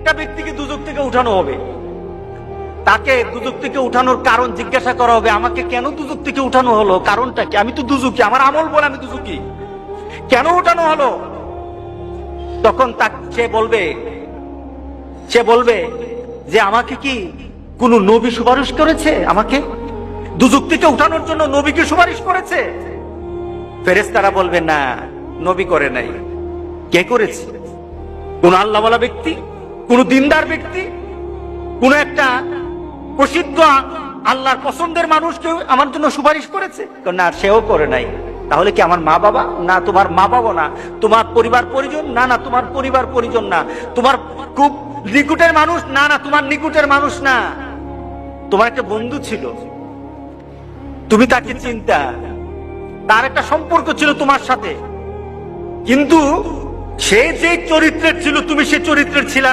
একটা ব্যক্তিকে দুজক থেকে উঠানো হবে, তাকে দুজক থেকে উঠানোর কারণ জিজ্ঞাসা করা হবে, আমাকে কেন দুজক থেকে উঠানো হলো, কারণটা কি? আমি তো দুজকি, আমার আমল বলে আমি দুজকি, কেন উঠানো হলো? তখন সে বলবে যে আমাকে কি কোন নবী সুপারিশ করেছে? আমাকে দুজক থেকে উঠানোর জন্য নবীকে সুপারিশ করেছে? ফেরেশতারা বলবে না, নবী করে নাই। কে করেছে? কোন আল্লাহওয়ালা ব্যক্তি, কোন দিনদার ব্যক্তি, কোন একটা প্রসিদ্ধ আল্লাহর পছন্দের মানুষ কেউ আমার জন্য সুপারিশ করেছে? না, সেও করে নাই। তাহলে কি আমার মা বাবা? না, তোমার মা বাবা না। তোমার পরিবার পরিজন? না, না, তোমার পরিবার পরিজন না। তোমার খুব নিকুটের মানুষ? না, না, তোমার নিকুটের মানুষ না। তোমার একটা বন্ধু ছিল, তুমি তাকে চিন্তা, তার একটা সম্পর্ক ছিল তোমার সাথে, কিন্তু সে যে চরিত্রের ছিল তুমি সে চরিত্রের ছিল না।